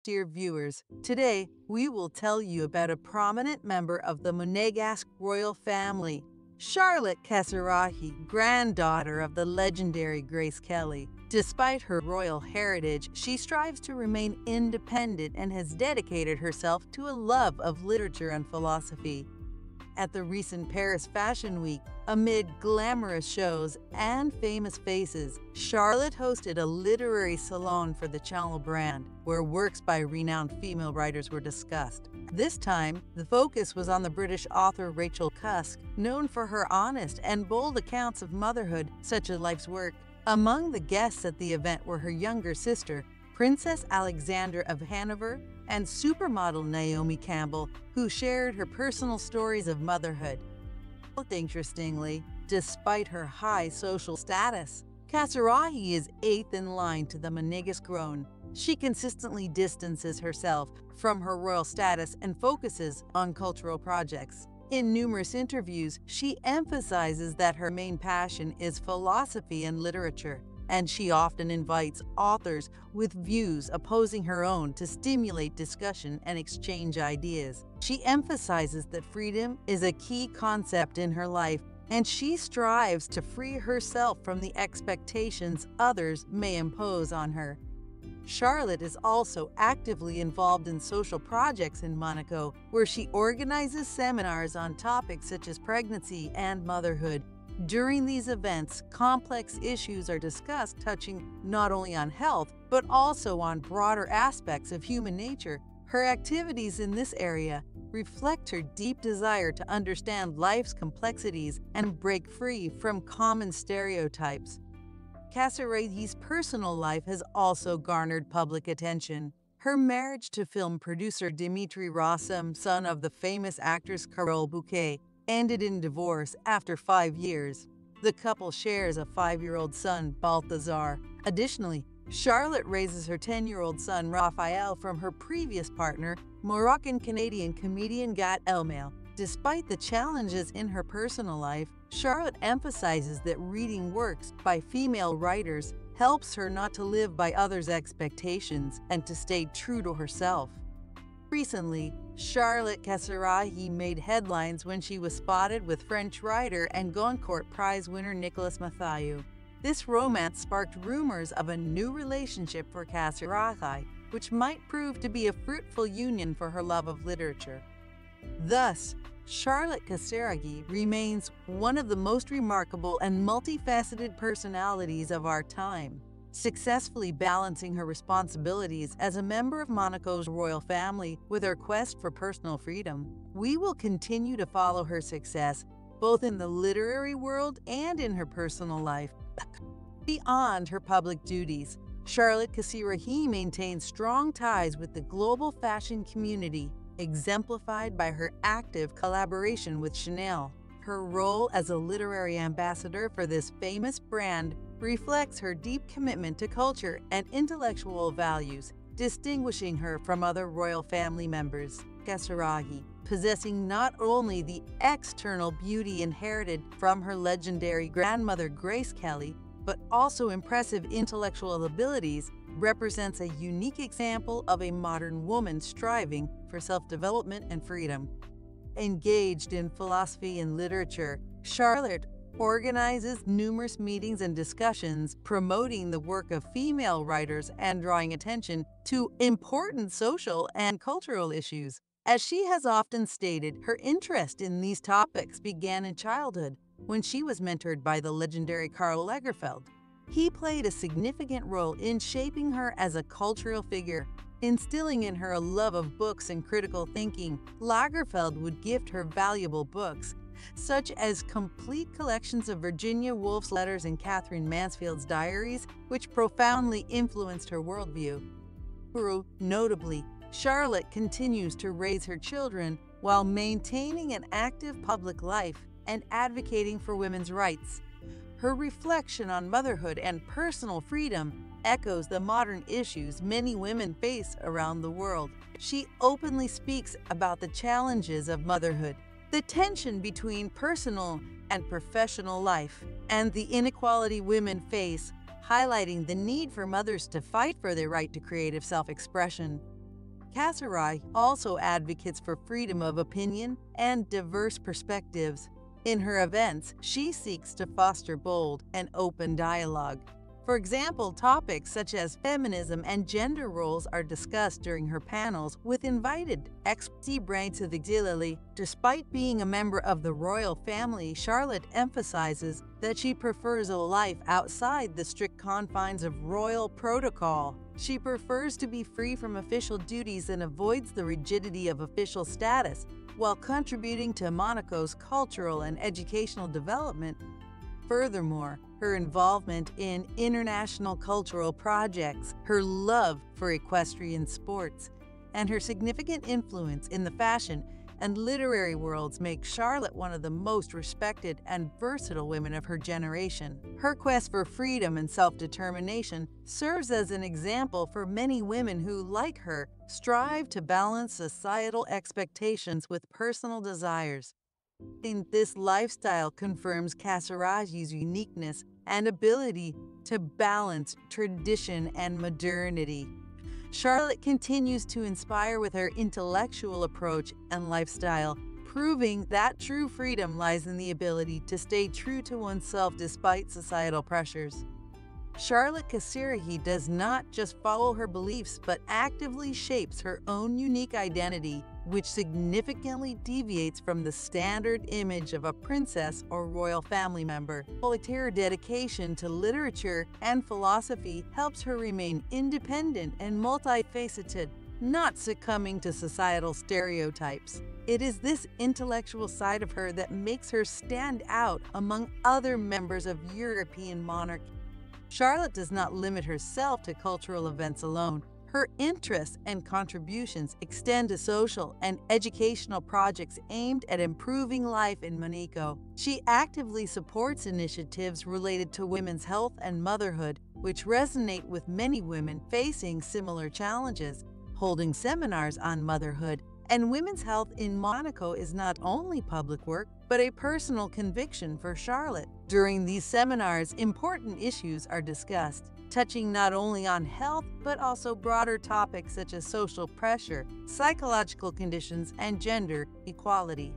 Dear viewers, today we will tell you about a prominent member of the Monegasque royal family, Charlotte Casiraghi, granddaughter of the legendary Grace Kelly. Despite her royal heritage, she strives to remain independent and has dedicated herself to a love of literature and philosophy. At the recent Paris Fashion Week, amid glamorous shows and famous faces, Charlotte hosted a literary salon for the Channel brand, where works by renowned female writers were discussed. This time, the focus was on the British author Rachel Cusk, known for her honest and bold accounts of motherhood, such as life's work. Among the guests at the event were her younger sister, Princess Alexandra of Hanover, and supermodel Naomi Campbell, who shared her personal stories of motherhood. Interestingly, despite her high social status, Casiraghi is eighth in line to the Monegasque throne. She consistently distances herself from her royal status and focuses on cultural projects. In numerous interviews, she emphasizes that her main passion is philosophy and literature, and she often invites authors with views opposing her own to stimulate discussion and exchange ideas. She emphasizes that freedom is a key concept in her life, and she strives to free herself from the expectations others may impose on her. Charlotte is also actively involved in social projects in Monaco, where she organizes seminars on topics such as pregnancy and motherhood. During these events, complex issues are discussed touching not only on health, but also on broader aspects of human nature. Her activities in this area reflect her deep desire to understand life's complexities and break free from common stereotypes. Casiraghi's personal life has also garnered public attention. Her marriage to film producer Dimitri Rossum, son of the famous actress Carole Bouquet, ended in divorce after 5 years. The couple shares a 5-year-old son, Balthazar. Additionally, Charlotte raises her 10-year-old son, Raphael, from her previous partner, Moroccan-Canadian comedian Gad Elmaleh. Despite the challenges in her personal life, Charlotte emphasizes that reading works by female writers helps her not to live by others' expectations and to stay true to herself. Recently, Charlotte Casiraghi made headlines when she was spotted with French writer and Goncourt Prize winner Nicolas Mathieu. This romance sparked rumors of a new relationship for Casiraghi, which might prove to be a fruitful union for her love of literature. Thus, Charlotte Casiraghi remains one of the most remarkable and multifaceted personalities of our time, successfully balancing her responsibilities as a member of Monaco's royal family with her quest for personal freedom. We will continue to follow her success, both in the literary world and in her personal life. Beyond her public duties, Charlotte Casiraghi maintains strong ties with the global fashion community, exemplified by her active collaboration with Chanel. Her role as a literary ambassador for this famous brand reflects her deep commitment to culture and intellectual values, distinguishing her from other royal family members. Casiraghi, possessing not only the external beauty inherited from her legendary grandmother Grace Kelly, but also impressive intellectual abilities, represents a unique example of a modern woman striving for self-development and freedom. Engaged in philosophy and literature, Charlotte organizes numerous meetings and discussions promoting the work of female writers and drawing attention to important social and cultural issues. As she has often stated, her interest in these topics began in childhood when she was mentored by the legendary Karl Lagerfeld. He played a significant role in shaping her as a cultural figure, instilling in her a love of books and critical thinking. Lagerfeld would gift her valuable books, such as complete collections of Virginia Woolf's letters and Catherine Mansfield's diaries, which profoundly influenced her worldview. Notably, Charlotte continues to raise her children while maintaining an active public life and advocating for women's rights. Her reflection on motherhood and personal freedom echoes the modern issues many women face around the world. She openly speaks about the challenges of motherhood, the tension between personal and professional life, and the inequality women face, highlighting the need for mothers to fight for their right to creative self-expression. Casiraghi also advocates for freedom of opinion and diverse perspectives. In her events, she seeks to foster bold and open dialogue. For example, topics such as feminism and gender roles are discussed during her panels with invited experts. Despite being a member of the royal family, Charlotte emphasizes that she prefers a life outside the strict confines of royal protocol. She prefers to be free from official duties and avoids the rigidity of official status, while contributing to Monaco's cultural and educational development. Furthermore, her involvement in international cultural projects, her love for equestrian sports, and her significant influence in the fashion and literary worlds make Charlotte one of the most respected and versatile women of her generation. Her quest for freedom and self-determination serves as an example for many women who, like her, strive to balance societal expectations with personal desires. This lifestyle confirms Casiraghi's uniqueness and ability to balance tradition and modernity. Charlotte continues to inspire with her intellectual approach and lifestyle, proving that true freedom lies in the ability to stay true to oneself despite societal pressures. Charlotte Casiraghi does not just follow her beliefs but actively shapes her own unique identity, which significantly deviates from the standard image of a princess or royal family member. Her dedication to literature and philosophy helps her remain independent and multifaceted, not succumbing to societal stereotypes. It is this intellectual side of her that makes her stand out among other members of European monarchy. Charlotte does not limit herself to cultural events alone. Her interests and contributions extend to social and educational projects aimed at improving life in Monaco. She actively supports initiatives related to women's health and motherhood, which resonate with many women facing similar challenges. Holding seminars on motherhood and women's health in Monaco is not only public work, but a personal conviction for Charlotte. During these seminars, important issues are discussed, touching not only on health, but also broader topics such as social pressure, psychological conditions, and gender equality.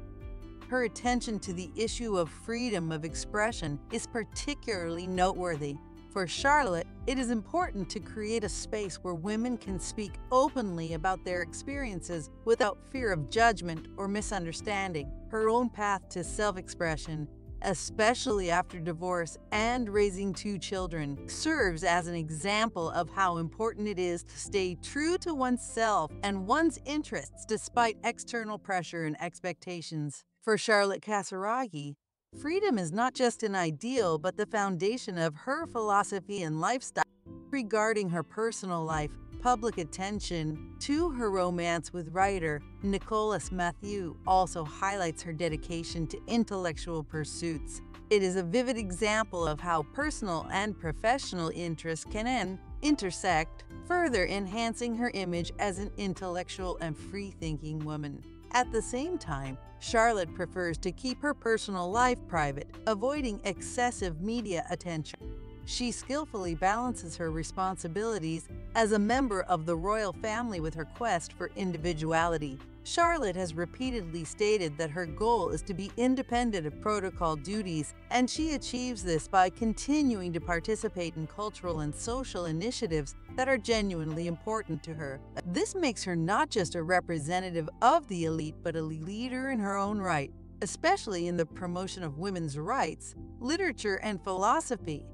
Her attention to the issue of freedom of expression is particularly noteworthy. For Charlotte, it is important to create a space where women can speak openly about their experiences without fear of judgment or misunderstanding. Her own path to self-expression, especially after divorce and raising 2 children, serves as an example of how important it is to stay true to oneself and one's interests despite external pressure and expectations. For Charlotte Casiraghi, freedom is not just an ideal, but the foundation of her philosophy and lifestyle. Regarding her personal life, public attention to her romance with writer Nicolas Mathieu also highlights her dedication to intellectual pursuits. It is a vivid example of how personal and professional interests can intersect, further enhancing her image as an intellectual and free-thinking woman. At the same time, Charlotte prefers to keep her personal life private, avoiding excessive media attention. She skillfully balances her responsibilities as a member of the royal family with her quest for individuality. Charlotte has repeatedly stated that her goal is to be independent of protocol duties, and she achieves this by continuing to participate in cultural and social initiatives that are genuinely important to her. This makes her not just a representative of the elite, but a leader in her own right, especially in the promotion of women's rights, literature, and philosophy.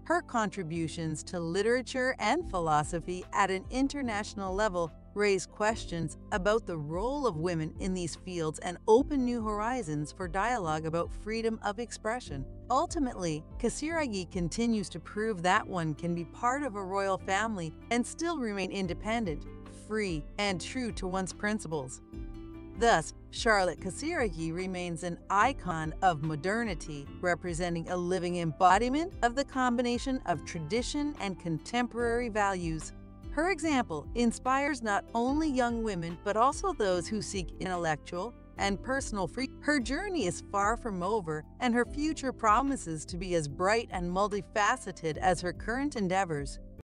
Her contributions to literature and philosophy at an international level raise questions about the role of women in these fields and open new horizons for dialogue about freedom of expression. Ultimately, Casiraghi continues to prove that one can be part of a royal family and still remain independent, free, and true to one's principles. Thus, Charlotte Casiraghi remains an icon of modernity, representing a living embodiment of the combination of tradition and contemporary values. Her example inspires not only young women, but also those who seek intellectual and personal freedom. Her journey is far from over, and her future promises to be as bright and multifaceted as her current endeavors.